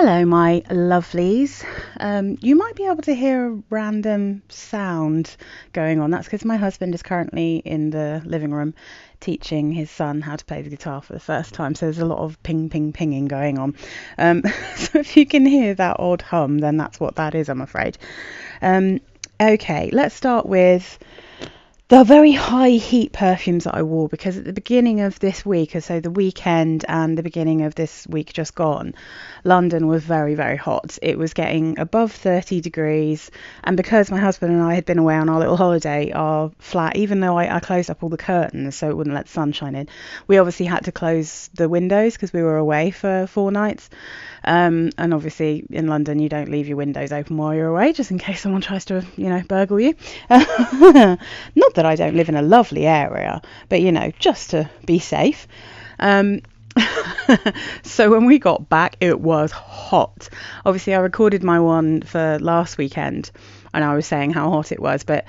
Hello, my lovelies. You might be able to hear a random sound going on. That's because my husband is currently in the living room teaching his son how to play the guitar for the first time. So there's a lot of ping, ping, pinging going on. So if you can hear that odd hum, then that's what that is, I'm afraid. Okay, let's start with the very high heat perfumes that I wore, because at the beginning of this week, so the weekend and the beginning of this week just gone, London was very, very hot. It was getting above 30 degrees. And because my husband and I had been away on our little holiday, our flat, even though I closed up all the curtains so it wouldn't let the sunshine in, we obviously had to close the windows because we were away for 4 nights. And obviously in London, you don't leave your windows open while you're away, just in case someone tries to, burgle you. Not that I don't live in a lovely area, but, just to be safe. So when we got back, it was hot. Obviously, I recorded my one for last weekend, and I was saying how hot it was, but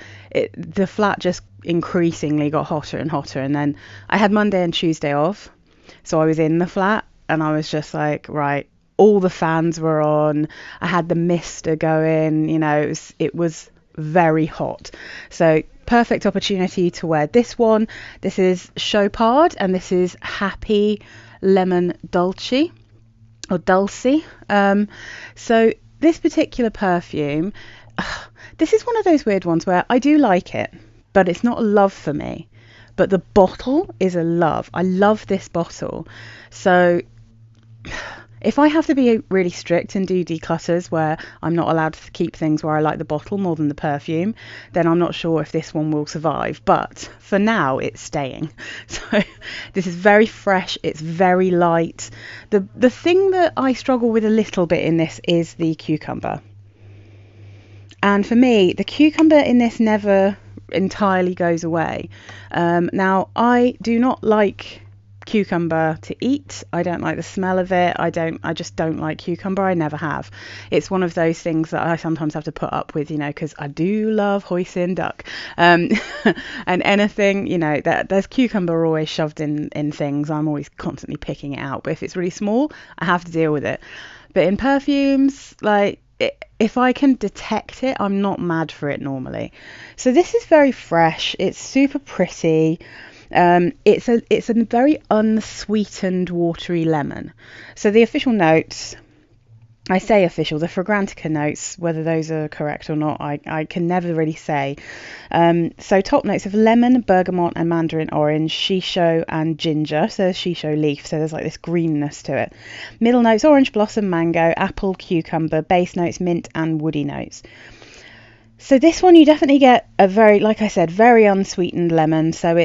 the flat just increasingly got hotter and hotter. And then I had Monday and Tuesday off, so I was in the flat, and I was just like, right, all the fans were on. I had the mister going, it was very hot. So perfect opportunity to wear this one. This is Chopard, and this is Happy Lemon Dulci, or Dulci. So this particular perfume, this is one of those weird ones where I do like it, but it's not a love for me. But the bottle is a love. I love this bottle. So if I have to be really strict and do declutters where I'm not allowed to keep things where I like the bottle more than the perfume, then I'm not sure if this one will survive. But for now, it's staying. So this is very fresh. It's very light. The thing that I struggle with a little bit in this is the cucumber. And for me, the cucumber in this never entirely goes away. Now, I do not like cucumber to eat. I don't like the smell of it. I just don't like cucumber. I never have. It's one of those things that I sometimes have to put up with, because I do love hoisin duck. And anything, that there's cucumber always shoved in things. I'm always constantly picking it out. But if it's really small, I have to deal with it. But in perfumes, if I can detect it, I'm not mad for it normally. So this is very fresh. It's super pretty. It's a very unsweetened watery lemon. So the official notes, I say official, the Fragrantica notes, whether those are correct or not, I can never really say. So top notes of lemon, bergamot and mandarin orange, shisho and ginger. So there's shisho leaf, so there's this greenness to it. Middle notes, orange blossom, mango, apple, cucumber. Base notes, mint and woody notes. So this one you definitely get a very, like I said, very unsweetened lemon. So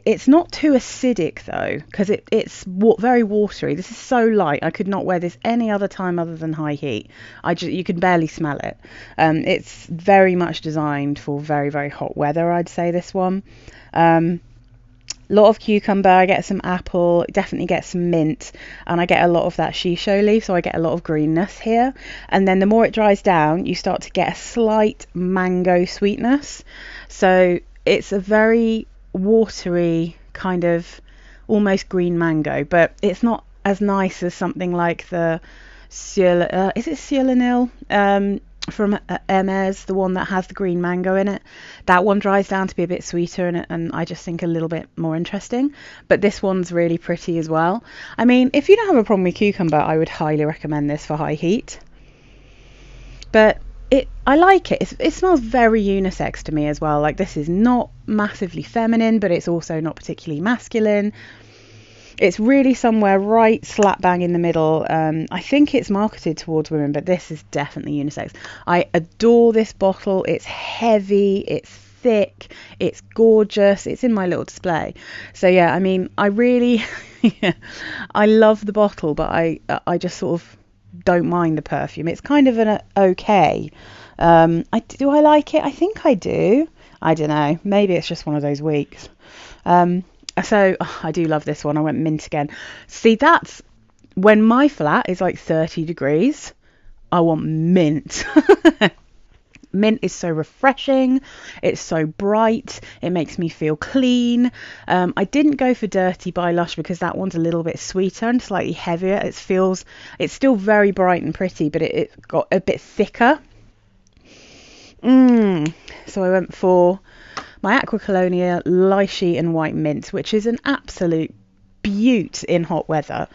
it's not too acidic though, because it's very watery. This is so light. I could not wear this any other time other than high heat. You can barely smell it. It's very much designed for very, very hot weather, I'd say, this one. Lot of cucumber. I get some apple, definitely get some mint, and I get a lot of that shisho leaf, so I get a lot of greenness here. And then the more it dries down, you start to get a slight mango sweetness. So it's a very watery kind of almost green mango, but it's not as nice as something like the is it Ciel from Hermes, the one that has the green mango in it. That one dries down to be a bit sweeter and I just think a little bit more interesting. But this one's really pretty as well. I mean, if you don't have a problem with cucumber, I would highly recommend this for high heat. But I like it. It smells very unisex to me as well. This is not massively feminine, but it's also not particularly masculine. It's really somewhere right slap bang in the middle. I think it's marketed towards women, but this is definitely unisex. I adore this bottle. It's heavy, it's thick, it's gorgeous. It's in my little display. So yeah, I mean, I really, I love the bottle, but I just sort of don't mind the perfume. It's kind of an okay. Do I like it? I think I do. I don't know. Maybe it's just one of those weeks. So I do love this one. I went mint again. See, that's when my flat is 30 degrees. I want mint. Mint is so refreshing, it's so bright, it makes me feel clean. I didn't go for Dirty by Lush because that one's a little bit sweeter and slightly heavier. It's still very bright and pretty, but it got a bit thicker. So I went for my Acqua Colonia Lychee and White Mint, which is an absolute beaut in hot weather.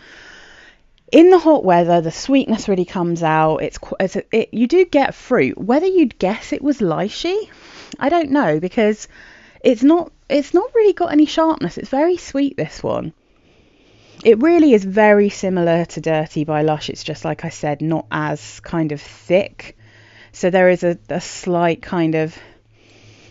In the hot weather, the sweetness really comes out. You do get fruit. Whether you'd guess it was lychee, I don't know, because it's not really got any sharpness. It's very sweet, this one. It really is very similar to Dirty by Lush. It's just, like I said, not as kind of thick. So there is a slight kind of,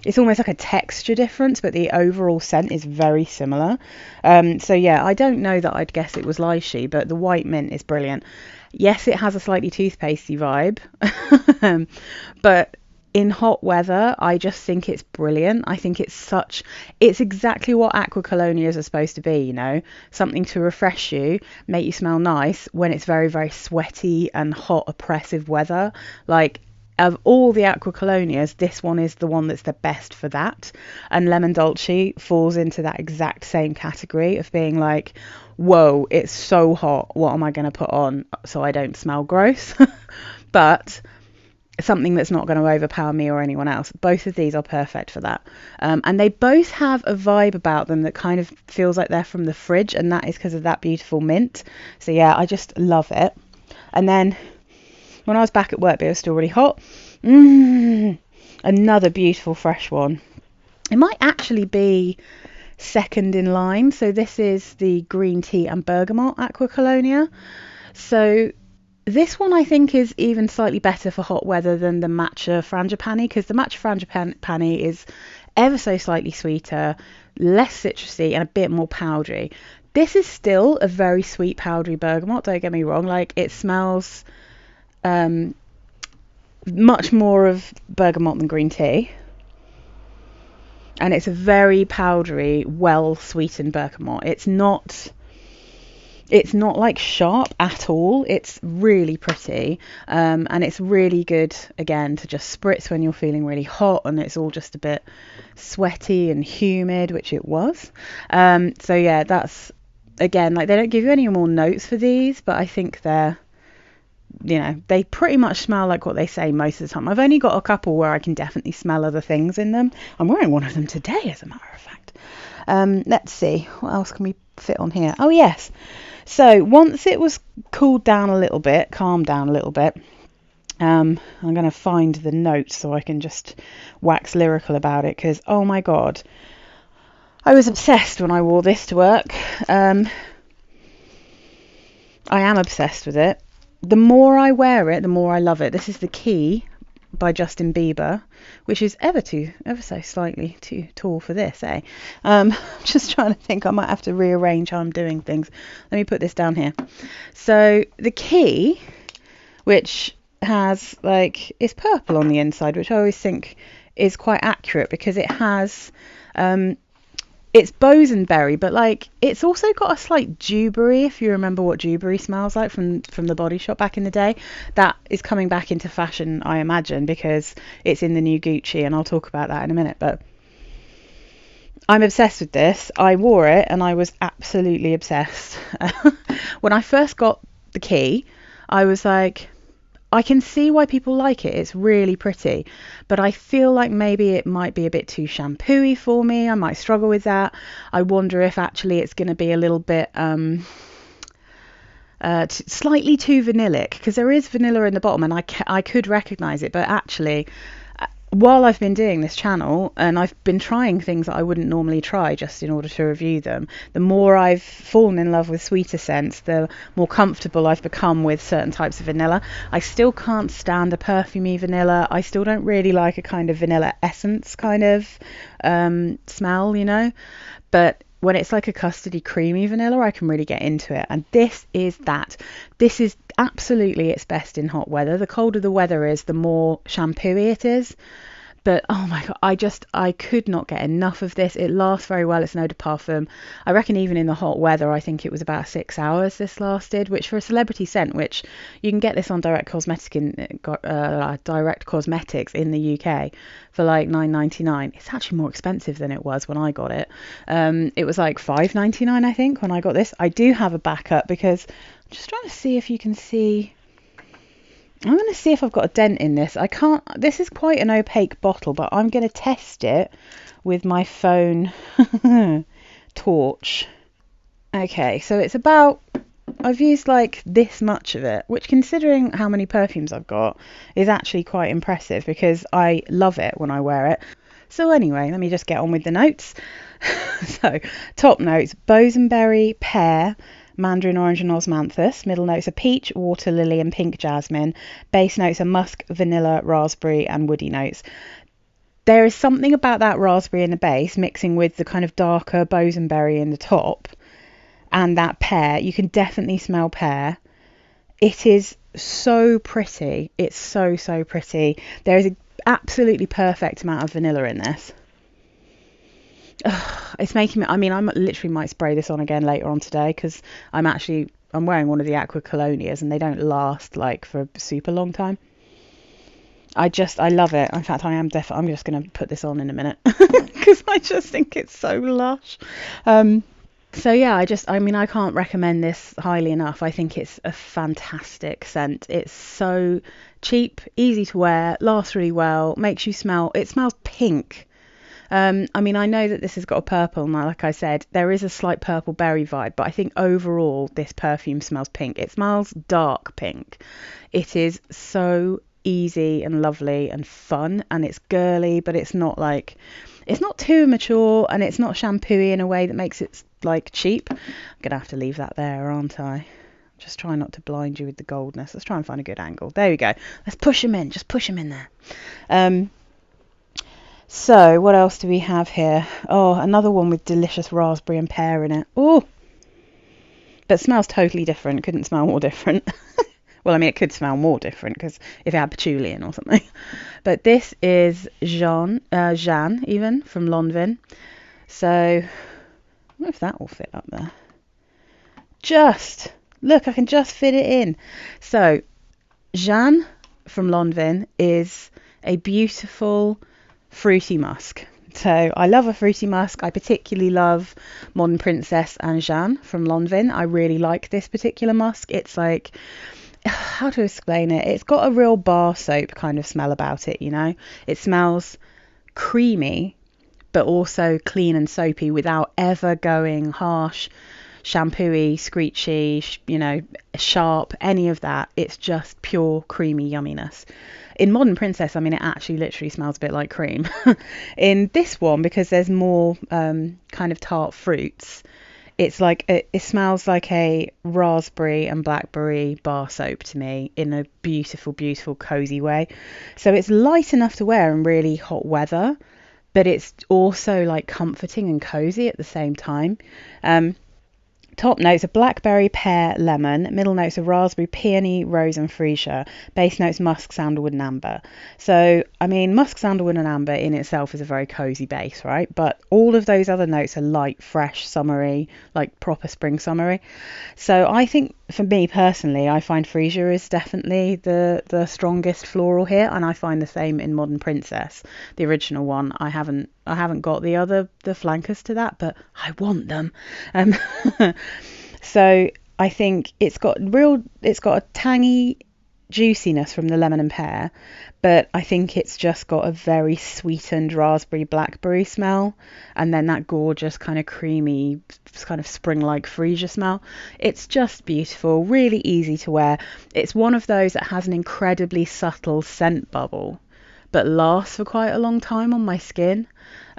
it's almost like a texture difference, but the overall scent is very similar. So yeah, I don't know that I'd guess it was lychee, but the White Mint is brilliant. Yes, it has a slightly toothpastey vibe, but in hot weather, I just think it's brilliant. I think it's exactly what Acqua Colonias are supposed to be, you know, something to refresh you, make you smell nice when it's very, very sweaty and hot, oppressive weather. Like, of all the Acqua Colonias, this one is the one that's the best for that. And Lemon Dulci falls into that exact same category of being like, whoa, it's so hot. What am I going to put on so I don't smell gross? But something that's not going to overpower me or anyone else. Both of these are perfect for that. And they both have a vibe about them that kind of feels like they're from the fridge. And that is because of that beautiful mint. So yeah, I just love it. And then when I was back at work, but it was still really hot. Another beautiful fresh one. It might actually be second in line. So this is the green tea and bergamot Acqua Colonia. So this one I think is even slightly better for hot weather than the matcha frangipani, because the matcha frangipani is ever so slightly sweeter, less citrusy and a bit more powdery. This is still a very sweet powdery bergamot, don't get me wrong. Like, it smells much more of bergamot than green tea, and it's a very powdery, well sweetened bergamot. It's not like sharp at all. It's really pretty, and it's really good again to just spritz when you're feeling really hot and it's all just a bit sweaty and humid, which it was. So yeah, that's, again, like, they don't give you any more notes for these, but I think they're, you know, they pretty much smell like what they say most of the time. I've only got a couple where I can definitely smell other things in them. I'm wearing one of them today, as a matter of fact. Let's see, what else can we fit on here? Oh yes, so once it was calmed down a little bit, I'm going to find the notes so I can just wax lyrical about it, because oh my god, I was obsessed when I wore this to work. I am obsessed with it. The more I wear it, the more I love it. This is The Key by Justin Bieber, which is ever so slightly too tall for this, eh? I'm just trying to think. I might have to rearrange how I'm doing things. Let me put this down here. So The Key, which has, like, it's purple on the inside, which I always think is quite accurate because it has it's bosenberry, but like, it's also got a slight dewberry, if you remember what dewberry smells like from the Body Shop back in the day. That is coming back into fashion, I imagine, because it's in the new Gucci, and I'll talk about that in a minute. But I'm obsessed with this. I wore it and I was absolutely obsessed. When I first got The Key, I was like, I can see why people like it. It's really pretty, but I feel like maybe it might be a bit too shampoo-y for me. I might struggle with that. I wonder if actually it's going to be a little bit slightly too vanillic, because there is vanilla in the bottom, and I could recognize it, but actually, while I've been doing this channel and I've been trying things that I wouldn't normally try just in order to review them, the more I've fallen in love with sweeter scents, the more comfortable I've become with certain types of vanilla. I still can't stand a perfumey vanilla. I still don't really like a kind of vanilla essence kind of smell, you know, but when it's like a custardy creamy vanilla, I can really get into it. And this is that. This is absolutely its best in hot weather. The colder the weather is, the more shampoo-y it is. But oh my god, I could not get enough of this. It lasts very well. It's an eau de parfum. I reckon even in the hot weather, I think it was about 6 hours this lasted, which for a celebrity scent, which you can get this on direct cosmetics in the UK for like £9.99. It's actually more expensive than it was when I got it. It was like £5.99 I think when I got this. I do have a backup because I'm just trying to see if you can see. I'm going to see if I've got a dent in this. I can't. This is quite an opaque bottle, but I'm going to test it with my phone torch. Okay, so it's about, I've used like this much of it, which considering how many perfumes I've got is actually quite impressive because I love it when I wear it. So anyway, let me just get on with the notes. So top notes: bosenberry, pear, mandarin orange and osmanthus. Middle notes are peach, water lily and pink jasmine. Base notes are musk, vanilla, raspberry and woody notes. There is something about that raspberry in the base mixing with the kind of darker bosenberry in the top and that pear. You can definitely smell pear. It is so pretty. It's so pretty. There is an absolutely perfect amount of vanilla in this. It's making me, I mean, I literally might spray this on again later on today because I'm wearing one of the Acqua Colonias and they don't last like for a super long time. I love it. In fact, I'm just going to put this on in a minute because I just think it's so lush. So yeah, I can't recommend this highly enough. I think it's a fantastic scent. It's so cheap, easy to wear, lasts really well, makes you smell, it smells pink. I know that this has got a purple now, like I said, there is a slight purple berry vibe, but I think overall this perfume smells pink. It smells dark pink. It is so easy and lovely and fun, and it's girly, but it's not too mature, and it's not shampooey in a way that makes it like cheap. I'm gonna have to leave that there, aren't I? Just try not to blind you with the goldness. Let's try and find a good angle. There we go. Let's push them in. Just push them in there. So what else do we have here? Oh, another one with delicious raspberry and pear in it. Oh, but smells totally different. It couldn't smell more different. Well, I mean, it could smell more different because if it had patchouli in or something. But this is Jeanne even from Lanvin. So I don't know if that will fit up there. Look, I can just fit it in. So Jeanne from Lanvin is a beautiful fruity musk. So I love a fruity musk. I particularly love Modern Princess and Jeanne from Lanvin. I really like this particular musk. It's like, how to explain it? It's got a real bar soap kind of smell about it, you know? It smells creamy, but also clean and soapy without ever going harsh, shampooey, screechy, sharp, any of that. It's just pure creamy yumminess. In Modern Princess, it actually literally smells a bit like cream. In this one, because there's more kind of tart fruits, it's like it smells like a raspberry and blackberry bar soap to me in a beautiful, beautiful, cozy way. So it's light enough to wear in really hot weather, but it's also like comforting and cozy at the same time. Top notes are blackberry, pear, lemon. Middle notes are raspberry, peony, rose and freesia. Base notes musk, sandalwood and amber. So, musk, sandalwood and amber in itself is a very cozy base, right? But all of those other notes are light, fresh, summery, like proper spring summery. So I think for me personally, I find freesia is definitely the strongest floral here, and I find the same in Modern Princess, the original one. I haven't got the flankers to that, but I want them. So I think it's got a tangy juiciness from the lemon and pear, but I think it's just got a very sweetened raspberry blackberry smell, and then that gorgeous kind of creamy kind of spring-like freesia smell. It's just beautiful, really easy to wear. It's one of those that has an incredibly subtle scent bubble but lasts for quite a long time on my skin.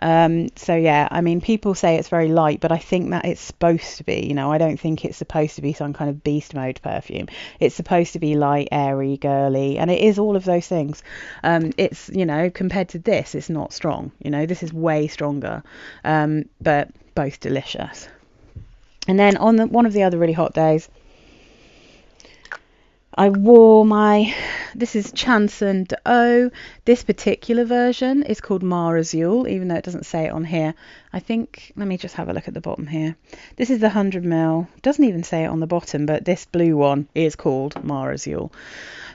So yeah, people say it's very light, but I think that it's supposed to be, I don't think it's supposed to be some kind of beast mode perfume. It's supposed to be light, airy, girly, and it is all of those things. It's, compared to this, it's not strong, this is way stronger, but both delicious. And then on one of the other really hot days, I wore my this is Chanson d'Eau. This particular version is called Azul, even though it doesn't say it on here. I think, let me just have a look at the bottom here. This is the 100ml. Doesn't even say it on the bottom, but this blue one is called Azul.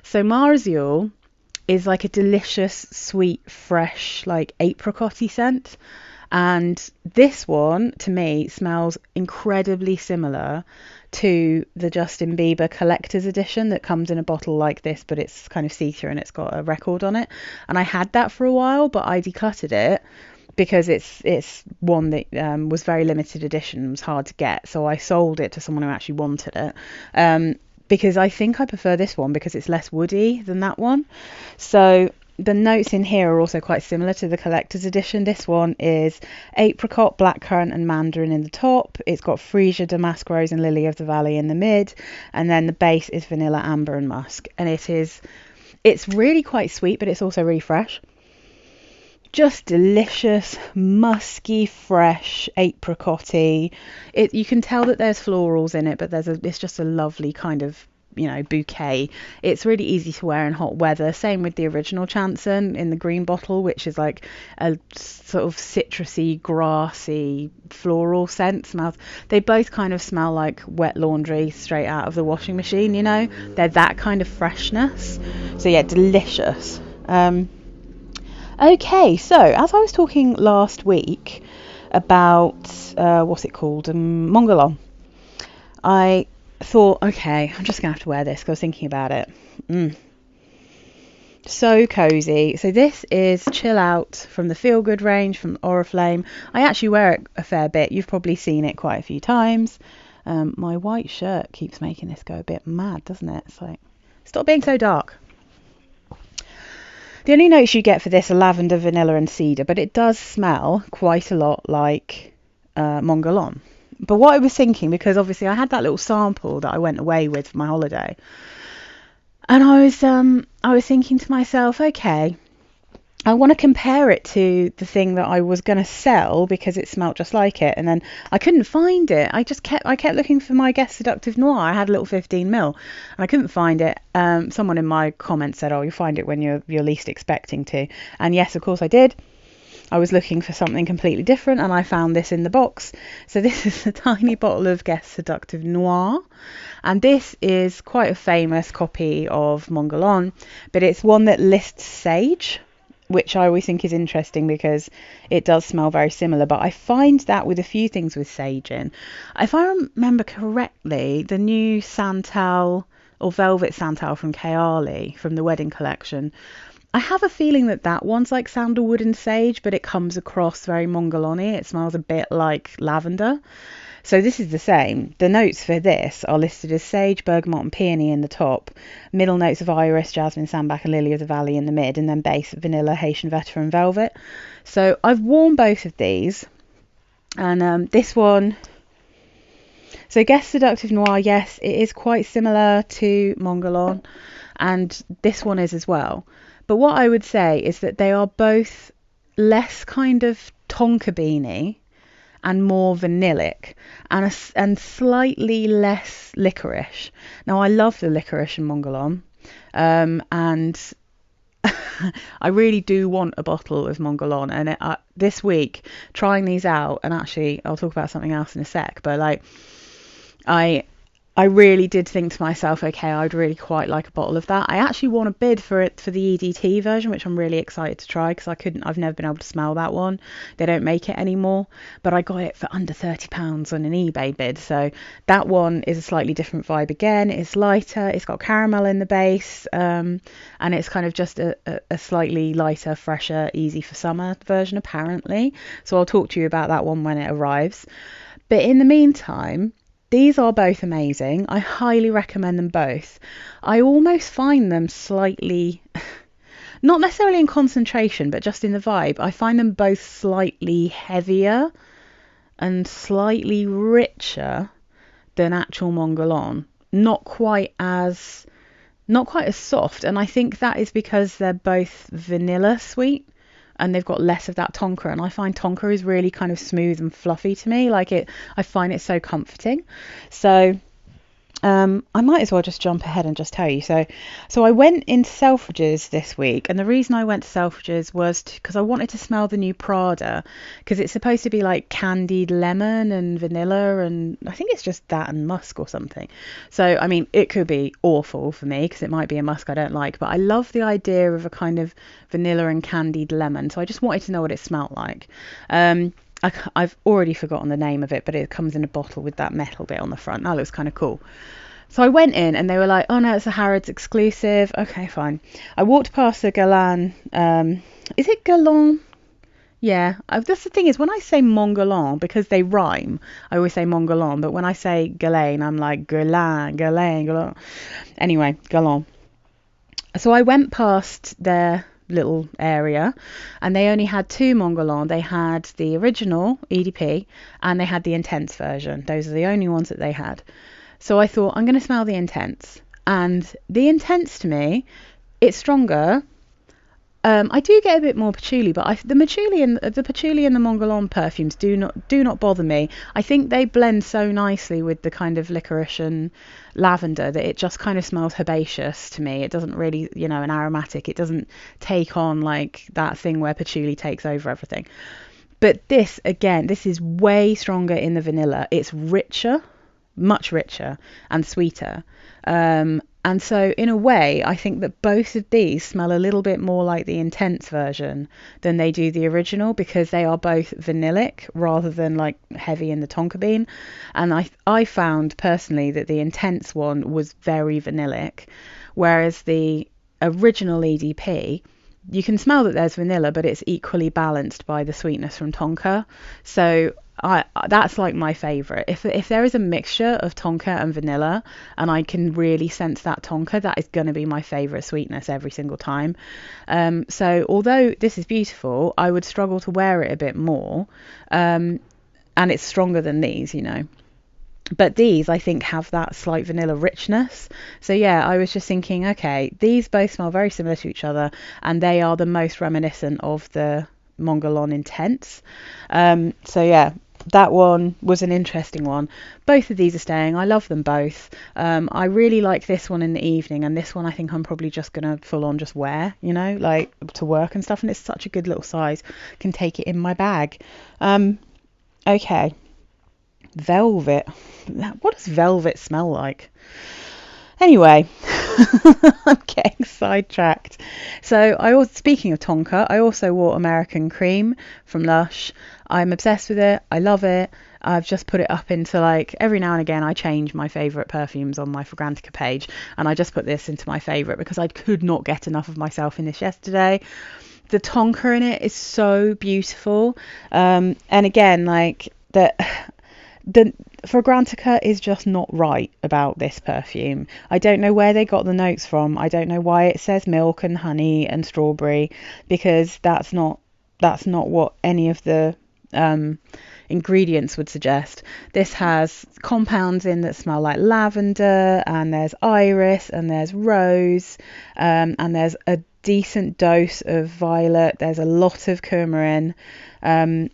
So Azul is like a delicious, sweet, fresh, like apricot-y scent. And this one, to me, smells incredibly similar to the Justin Bieber Collector's Edition that comes in a bottle like this, but it's kind of see-through and it's got a record on it. And I had that for a while, but I decluttered it because it's one that was very limited edition and was hard to get. So I sold it to someone who actually wanted it. Because I think I prefer this one because it's less woody than that one. So the notes in here are also quite similar to the collector's edition. This one is apricot, blackcurrant and mandarin in the top. It's got freesia, damask rose and lily of the valley in the mid. And then the base is vanilla, amber and musk. And it's really quite sweet, but it's also really fresh. Just delicious, musky, fresh, apricot-y. You can tell that there's florals in it, but it's just a lovely kind of, bouquet. It's really easy to wear in hot weather. Same with the original Chanson in the green bottle, which is like a sort of citrusy, grassy, floral scent. They both kind of smell like wet laundry straight out of the washing machine, They're that kind of freshness. So yeah, delicious. Okay, so as I was talking last week about, what's it called, Mon Guerlain, I thought, okay, I'm just going to have to wear this because I was thinking about it. So cozy. So this is Chill Out from the Feel Good range from Oriflame. I actually wear it a fair bit. You've probably seen it quite a few times. My white shirt keeps making this go a bit mad, doesn't it? It's like, stop being so dark. The only notes you get for this are lavender, vanilla and cedar, but it does smell quite a lot like Mon Guerlain. But what I was thinking, because obviously I had that little sample that I went away with for my holiday, and I was thinking to myself, okay, I want to compare it to the thing that I was going to sell because it smelled just like it, and then I couldn't find it. I kept looking for my Guess Seductive Noir. I had a little 15ml and I couldn't find it. Someone in my comments said, oh, you'll find it when you're least expecting to. And yes, of course I did. I was looking for something completely different and I found this in the box. So this is a tiny bottle of Guess Seductive Noir, and this is quite a famous copy of Mon Guerlain, but it's one that lists sage, which I always think is interesting because it does smell very similar. But I find that with a few things with sage in. If I remember correctly, the new Santal or Velvet Santal from Kayali from the wedding collection, I have a feeling that one's like sandalwood and sage, but it comes across very Mon Guerlain-y. It smells a bit like lavender. So this is the same. The notes for this are listed as sage, bergamot and peony in the top, middle notes of iris, jasmine, sambac and lily of the valley in the mid, and then base vanilla, Haitian vetiver and velvet. So I've worn both of these, and this one, so Guess Seductive Noir, yes, it is quite similar to Mon Guerlain, and this one is as well. But what I would say is that they are both less kind of tonka beanie and more vanillic, and slightly less licorice. Now I love the licorice in Mon Guerlain, and I really do want a bottle of Mon Guerlain. And this week, trying these out, and actually I'll talk about something else in a sec, but like I really did think to myself, okay, I'd really quite like a bottle of that. I actually want a bid for it for the EDT version, which I'm really excited to try because I've never been able to smell that one. They don't make it anymore, but I got it for under £30 on an eBay bid. So that one is a slightly different vibe again. It's lighter, it's got caramel in the base, and it's kind of just a slightly lighter, fresher, easy for summer version apparently. So I'll talk to you about that one when it arrives. But in the meantime, these are both amazing. I highly recommend them both. I almost find them slightly, not necessarily in concentration, but just in the vibe. I find them both slightly heavier and slightly richer than actual Mon Guerlain. Not quite as soft. And I think that is because they're both vanilla sweet, and they've got less of that tonka, and I find tonka is really kind of smooth and fluffy to me. I find it so comforting. So I might as well just jump ahead and just tell you. So I went into Selfridges this week, and the reason I went to Selfridges was because I wanted to smell the new Prada, because it's supposed to be like candied lemon and vanilla, and I think it's just that and musk or something. So I mean, it could be awful for me because it might be a musk I don't like, but I love the idea of a kind of vanilla and candied lemon. So I just wanted to know what it smelled like. I've already forgotten the name of it, but it comes in a bottle with that metal bit on the front. That looks kind of cool. So I went in and they were like, oh no, it's a Harrods exclusive. Okay, fine. I walked past the Guerlain. Is it Guerlain? Yeah. That's the thing is, when I say Mon Guerlain, because they rhyme, I always say Mon Guerlain. But when I say Guerlain, I'm like Guerlain, Guerlain, Guerlain. Anyway, Guerlain. So I went past their little area and they only had two Mon Guerlain. They had the original EDP and they had the intense version. Those are the only ones that they had. So I thought, I'm going to smell the intense. And the intense, to me, it's stronger. I do get a bit more patchouli, but the patchouli and the Mon Guerlain perfumes do not bother me. I think they blend so nicely with the kind of licorice and lavender that it just kind of smells herbaceous to me. It doesn't really, an aromatic. It doesn't take on like that thing where patchouli takes over everything. But this, again, this is way stronger in the vanilla. It's richer, much richer and sweeter. And so in a way, I think that both of these smell a little bit more like the intense version than they do the original, because they are both vanillic rather than like heavy in the tonka bean. And I found personally that the intense one was very vanillic, whereas the original EDP, you can smell that there's vanilla, but it's equally balanced by the sweetness from tonka. So that's like my favorite. If there is a mixture of tonka and vanilla and I can really sense that tonka, that is going to be my favorite sweetness every single time. So although this is beautiful, I would struggle to wear it a bit more, and it's stronger than these, but these I think have that slight vanilla richness. So yeah, I was just thinking, okay, these both smell very similar to each other and they are the most reminiscent of the Mon Guerlain Intense. So yeah, that one was an interesting one. Both of these are staying. I love them both. I really like this one in the evening, and this one I think I'm probably just gonna full on just wear, like to work and stuff, and it's such a good little size. Can take it in my bag. Okay. Velvet. What does velvet smell like? Anyway, I'm getting sidetracked. So speaking of tonka, I also wore American Cream from Lush. I'm obsessed with it. I love it. I've just put it up into like every now and again I change my favourite perfumes on my Fragrantica page, and I just put this into my favourite because I could not get enough of myself in this yesterday. The tonka in it is so beautiful. And again, like the Fragrantica is just not right about this perfume. I don't know where they got the notes from. I don't know why it says milk and honey and strawberry, because that's not what any of the ingredients would suggest. This has compounds in that smell like lavender, and there's iris, and there's rose, and there's a decent dose of violet. There's a lot of coumarin, and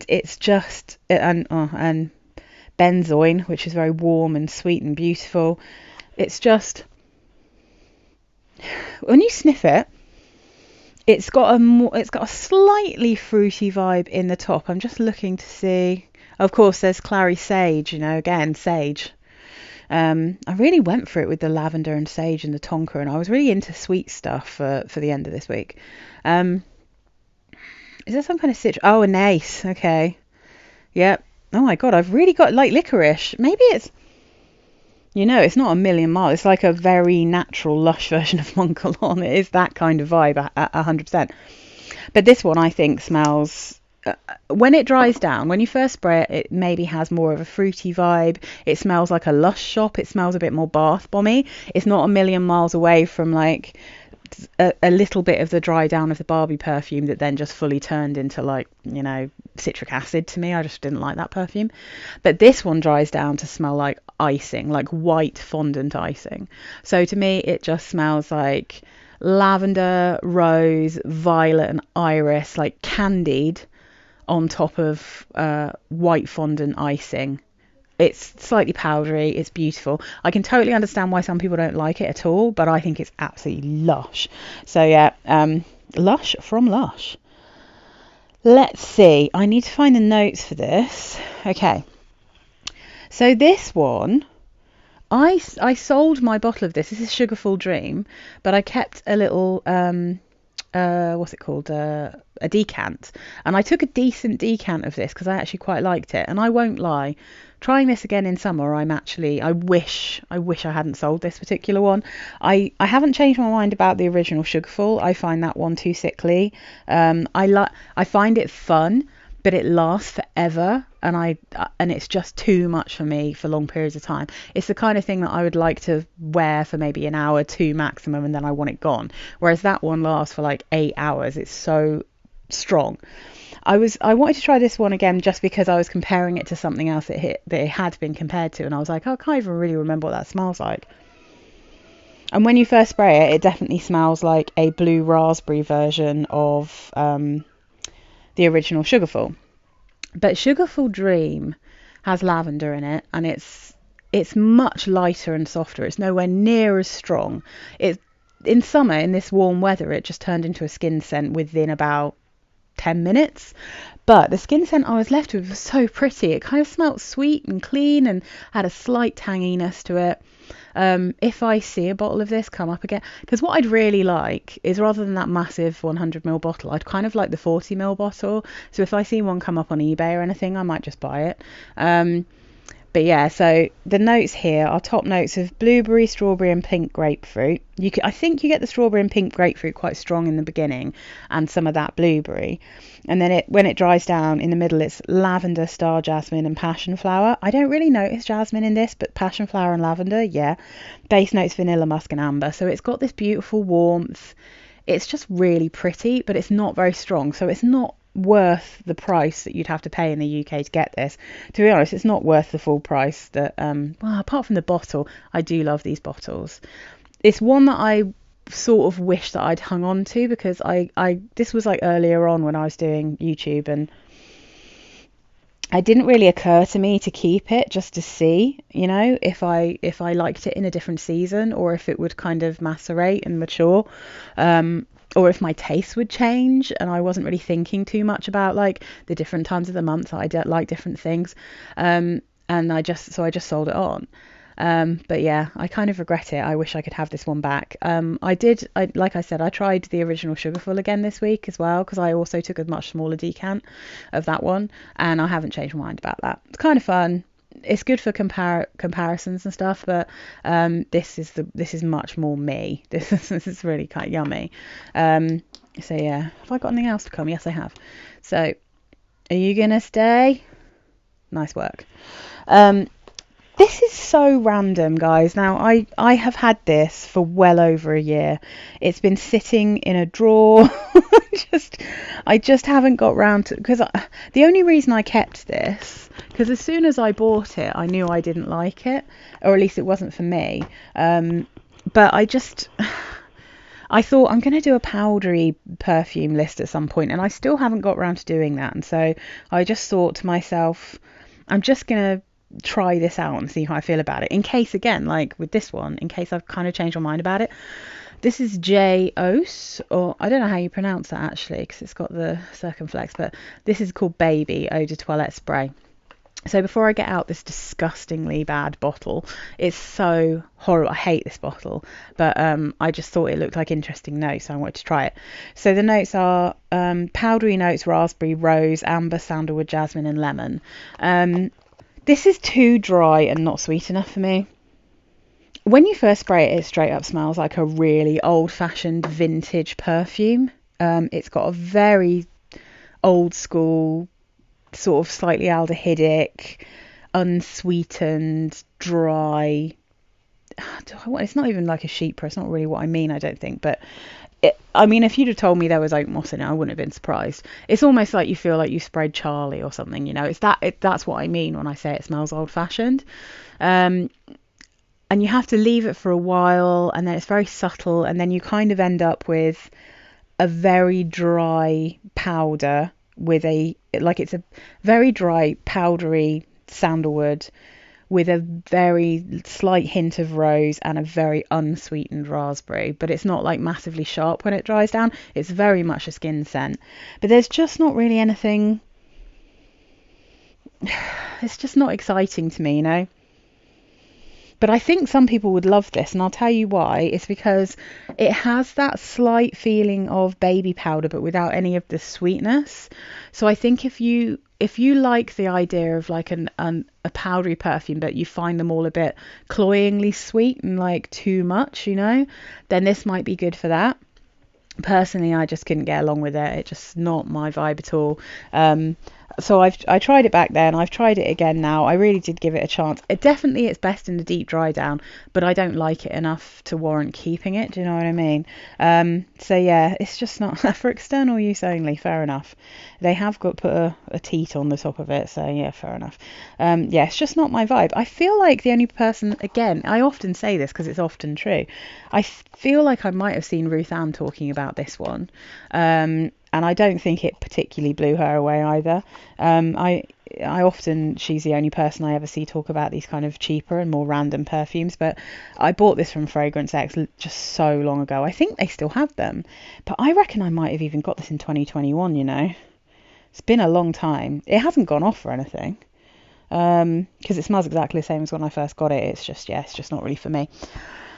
it's just and benzoin, which is very warm and sweet and beautiful. It's just, when you sniff it, it's got a slightly fruity vibe in the top. I'm just looking to see. Of course, there's clary sage. Again, sage. I really went for it with the lavender and sage and the tonka, and I was really into sweet stuff for the end of this week. Is there some kind of citrus? Oh, anise. Okay. Yep. Oh my God, I've really got like licorice. Maybe it's, it's not a million miles. It's like a very natural Lush version of Mon Guerlain. It is that kind of vibe at 100%. But this one I think smells, when it dries down, when you first spray it, it maybe has more of a fruity vibe. It smells like a Lush shop. It smells a bit more bath bomby. It's not a million miles away from like a little bit of the dry down of the Barbie perfume that then just fully turned into like, citric acid to me. I just didn't like that perfume. But this one dries down to smell like icing, like white fondant icing. So to me, it just smells like lavender, rose, violet and iris, like candied on top of white fondant icing. It's slightly powdery. It's beautiful. I can totally understand why some people don't like it at all, but I think it's absolutely lush. So yeah, Lush from Lush. Let's see. I need to find the notes for this. Okay. So this one, I sold my bottle of this. This is Sugarful Dream, but I kept a little what's it called, a decant, and I took a decent decant of this because I actually quite liked it. And I won't lie, trying this again in summer, I wish I hadn't sold this particular one. I haven't changed my mind about the original Sugarful. I find that one too sickly. I find it fun, but it lasts forever, and it's just too much for me for long periods of time. It's the kind of thing that I would like to wear for maybe an hour, two maximum, and then I want it gone. Whereas that one lasts for like 8 hours. It's so strong. I wanted to try this one again just because I was comparing it to something else that it had been compared to, and I was like, oh, I can't even really remember what that smells like. And when you first spray it, it definitely smells like a blue raspberry version of the original Sugarful. But Sugarful Dream has lavender in it, and it's much lighter and softer. It's nowhere near as strong. In summer, in this warm weather, it just turned into a skin scent within about 10 minutes. But the skin scent I was left with was so pretty. It kind of smelled sweet and clean and had a slight tanginess to it. If I see a bottle of this come up again, because what I'd really like is, rather than that massive 100ml bottle, I'd kind of like the 40ml bottle. So if I see one come up on eBay or anything, I might just buy it. But yeah, so the notes here are top notes of blueberry, strawberry and pink grapefruit. I think you get the strawberry and pink grapefruit quite strong in the beginning, and some of that blueberry. And then when it dries down in the middle, it's lavender, star jasmine and passion flower. I don't really notice jasmine in this, but passion flower and lavender, yeah. Base notes, vanilla, musk and amber. So it's got this beautiful warmth. It's just really pretty, but it's not very strong. So it's not worth the price that you'd have to pay in the UK to get this. To be honest, it's not worth the full price that well, apart from the bottle. I do love these bottles. It's one that I sort of wish that I'd hung on to, because this was like earlier on when I was doing YouTube, and it didn't really occur to me to keep it just to see, if I liked it in a different season, or if it would kind of macerate and mature, or if my taste would change, and I wasn't really thinking too much about like the different times of the month that I don't like different things, and I just sold it on. But yeah, I kind of regret it. I wish I could have this one back. Like I said, I tried the original Sugarful again this week as well, because I also took a much smaller decant of that one, and I haven't changed my mind about that. It's kind of fun. It's good for comparisons and stuff, but this is much more me. This is really kind of yummy. So yeah, have I got anything else to come? Yes, I have. So, are you gonna stay? Nice work. This is so random, guys. Now, I have had this for well over a year. It's been sitting in a drawer. I just haven't got round to, because the only reason I kept this, because as soon as I bought it, I knew I didn't like it, or at least it wasn't for me. But I thought I'm going to do a powdery perfume list at some point, and I still haven't got round to doing that. And so I just thought to myself, I'm just going to try this out and see how I feel about it, in case, again, like with this one, in case I've kind of changed my mind about it. This is J Ose, or I don't know how you pronounce that actually, because it's got the circumflex, but this is called Baby Eau de Toilette Spray. So before I get out this disgustingly bad bottle, it's so horrible. I hate this bottle, but I just thought it looked like interesting notes, so I wanted to try it. So the notes are powdery notes, raspberry, rose, amber, sandalwood, jasmine and lemon. This is too dry and not sweet enough for me. When you first spray it, it straight up smells like a really old-fashioned vintage perfume. It's got a very old school, sort of slightly aldehydic, unsweetened, dry. It's not even like a sheep, it's not really what I mean, I don't think. But if you'd have told me there was oat moss in it, I wouldn't have been surprised. It's almost like you feel like you sprayed Charlie or something, that's what I mean when I say it smells old-fashioned. And you have to leave it for a while, and then it's very subtle, and then you kind of end up with a very dry powder with it's a very dry, powdery sandalwood with a very slight hint of rose and a very unsweetened raspberry, but it's not like massively sharp when it dries down. It's very much a skin scent, but there's just not really anything. It's just not exciting to me, you know. But I think some people would love this, and I'll tell you why. It's because it has that slight feeling of baby powder, but without any of the sweetness. So I think if you like the idea of like a powdery perfume, but you find them all a bit cloyingly sweet and like too much, you know, then this might be good for that. Personally, I just couldn't get along with it. It's just not my vibe at all. So I tried it back then. I've tried it again now. I really did give it a chance. It's best in the deep dry down, but I don't like it enough to warrant keeping it. Do you know what I mean? So yeah, it's just not for external use only. Fair enough. They have put a teat on the top of it, so yeah, fair enough. Yeah, it's just not my vibe. I feel like the only person, again, I often say this because it's often true. I feel like I might have seen Ruth Ann talking about this one. And I don't think it particularly blew her away either. She's the only person I ever see talk about these kind of cheaper and more random perfumes. But I bought this from Fragrance X just so long ago. I think they still have them. But I reckon I might have even got this in 2021, you know. It's been a long time. It hasn't gone off or anything. Because it smells exactly the same as when I first got it. It's just not really for me.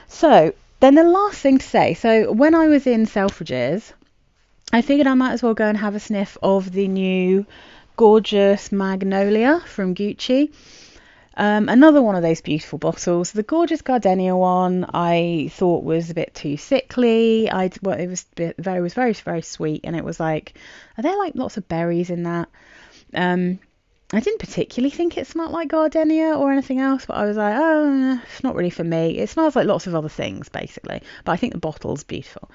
So then the last thing to say. So when I was in Selfridges, I figured I might as well go and have a sniff of the new gorgeous Magnolia from Gucci. Another one of those beautiful bottles. The gorgeous Gardenia one I thought was a bit too sickly. It was very, very sweet, and it was like, are there like lots of berries in that? I didn't particularly think it smelled like Gardenia or anything else, but I was like, oh, it's not really for me. It smells like lots of other things, basically, but I think the bottle's beautiful.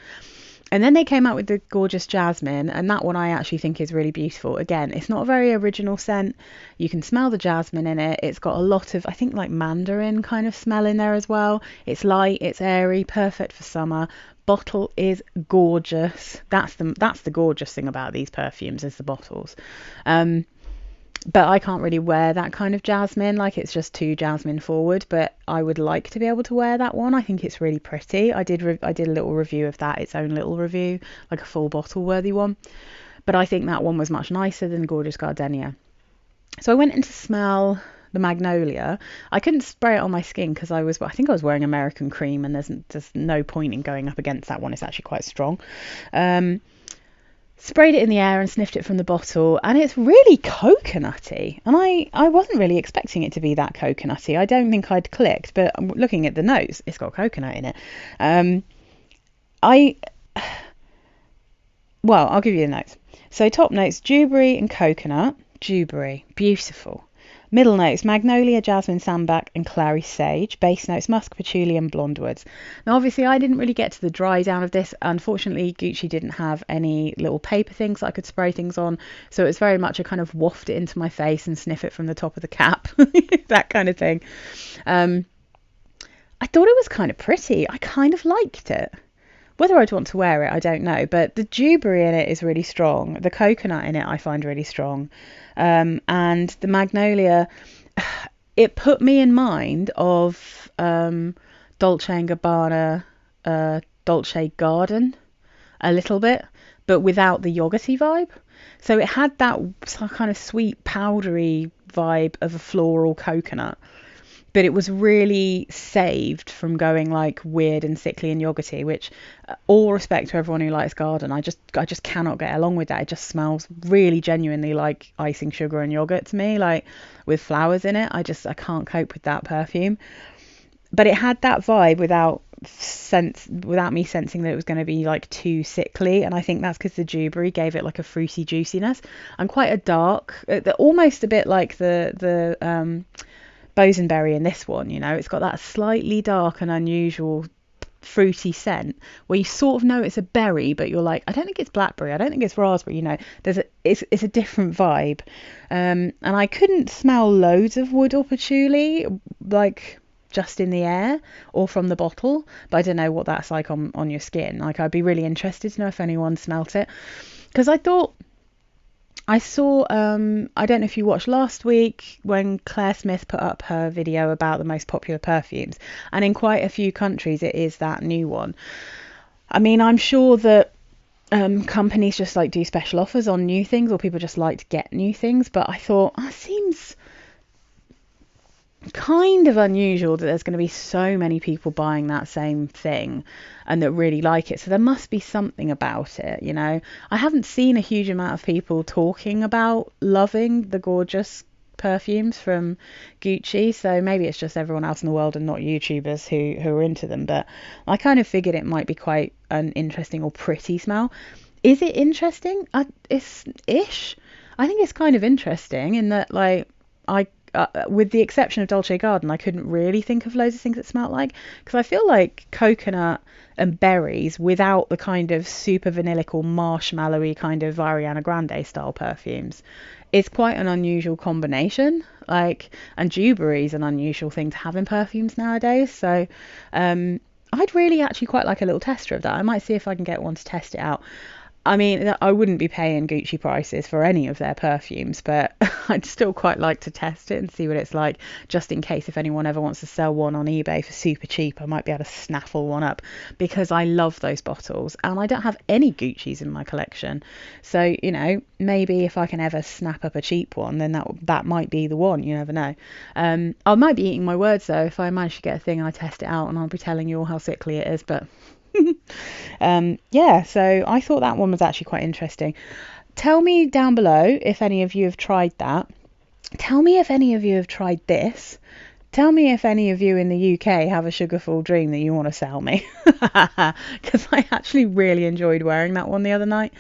And then they came out with the gorgeous Jasmine, and that one I actually think is really beautiful. Again, it's not a very original scent. You can smell the jasmine in it. It's got a lot of, I think, like mandarin kind of smell in there as well. It's light, it's airy, perfect for summer. Bottle is gorgeous. That's the gorgeous thing about these perfumes, is the bottles. But I can't really wear that kind of jasmine, like it's just too jasmine forward, but I would like to be able to wear that one. I think it's really pretty. I did a little review of that, its own little review, like a full bottle worthy one. But I think that one was much nicer than Gorgeous Gardenia. So I went in to smell the Magnolia. I couldn't spray it on my skin because I think I was wearing American Cream, and there's no point in going up against that one. It's actually quite strong. Sprayed it in the air and sniffed it from the bottle, and it's really coconutty, and I wasn't really expecting it to be that coconutty. I don't think I'd clicked, but looking at the notes, it's got coconut in it. I'll give you the notes. So top notes, dewberry and coconut. Dewberry, beautiful. Middle notes, magnolia, jasmine, sambac and clary sage. Base notes, musk, patchouli and blonde woods. Now obviously I didn't really get to the dry down of this. Unfortunately, Gucci didn't have any little paper things that I could spray things on, so it was very much a kind of waft it into my face and sniff it from the top of the cap, that kind of thing. I thought it was kind of pretty. I kind of liked it. Whether I'd want to wear it, I don't know, but the dewberry in it is really strong. The coconut in it I find really strong. And the Magnolia, it put me in mind of Dolce & Gabbana Dolce Garden a little bit, but without the yogurty vibe. So it had that kind of sweet powdery vibe of a floral coconut, but it was really saved from going like weird and sickly and yogurty, which all respect to everyone who likes garden, I just cannot get along with that. It just smells really genuinely like icing sugar and yogurt to me, like with flowers in it. I can't cope with that perfume. But it had that vibe without me sensing that it was going to be like too sickly, and I think that's because the dewberry gave it like a fruity juiciness and quite a dark, almost a bit like the bosenberry in this one, you know. It's got that slightly dark and unusual fruity scent where you sort of know it's a berry, but you're like, I don't think it's blackberry, I don't think it's raspberry, you know. It's a different vibe, and I couldn't smell loads of wood or patchouli like just in the air or from the bottle, but I don't know what that's like on your skin. Like, I'd be really interested to know if anyone smelt it, because I thought I saw, I don't know if you watched last week when Claire Smith put up her video about the most popular perfumes, and in quite a few countries it is that new one. I mean, I'm sure that companies just like do special offers on new things, or people just like to get new things, but I thought, it seems kind of unusual that there's going to be so many people buying that same thing and that really like it. So there must be something about it, you know. I haven't seen a huge amount of people talking about loving the gorgeous perfumes from Gucci, so maybe it's just everyone else in the world and not YouTubers who are into them. But I kind of figured it might be quite an interesting or pretty smell. Is it interesting? It's ish. I think it's kind of interesting in that, like, I with the exception of Dolce Garden, I couldn't really think of loads of things that smelled like, because I feel like coconut and berries without the kind of super vanillic or marshmallowy kind of Ariana Grande style perfumes is quite an unusual combination. Like, and dewberry is an unusual thing to have in perfumes nowadays. So I'd really actually quite like a little tester of that. I might see if I can get one to test it out. I mean, I wouldn't be paying Gucci prices for any of their perfumes, but I'd still quite like to test it and see what it's like, just in case if anyone ever wants to sell one on eBay for super cheap, I might be able to snaffle one up, because I love those bottles and I don't have any Gucci's in my collection. So, you know, maybe if I can ever snap up a cheap one, then that might be the one. You never know. I might be eating my words though if I manage to get a thing and I test it out, and I'll be telling you all how sickly it is, but yeah, so I thought that one was actually quite interesting. Tell me down below if any of you have tried that. Tell me if any of you have tried this. Tell me if any of you in the UK have a Sugarful dream that you want to sell me, because I actually really enjoyed wearing that one the other night.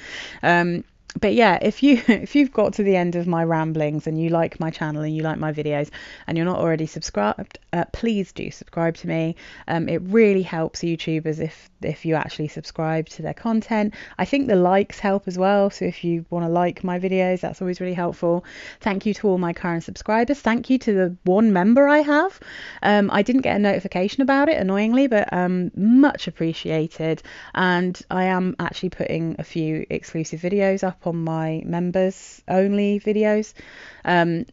But yeah, if you've got to the end of my ramblings and you like my channel and you like my videos and you're not already subscribed, please do subscribe to me. It really helps YouTubers if you actually subscribe to their content. I think the likes help as well, so if you want to like my videos, that's always really helpful. Thank you to all my current subscribers. Thank you to the one member I have. I didn't get a notification about it, annoyingly, but much appreciated. And I am actually putting a few exclusive videos up on my members only videos.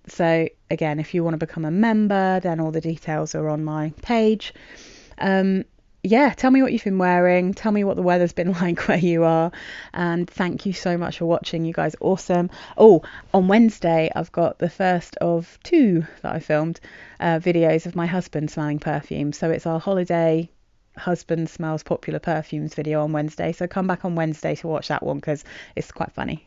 So again, if you want to become a member, then all the details are on my page. Yeah, tell me what you've been wearing, tell me what the weather's been like where you are, and thank you so much for watching. You guys are awesome. Oh, on Wednesday I've got the first of 2 that I filmed, videos of my husband smelling perfume. So it's our holiday husband smells popular perfumes video on Wednesday, so come back on Wednesday to watch that one because it's quite funny.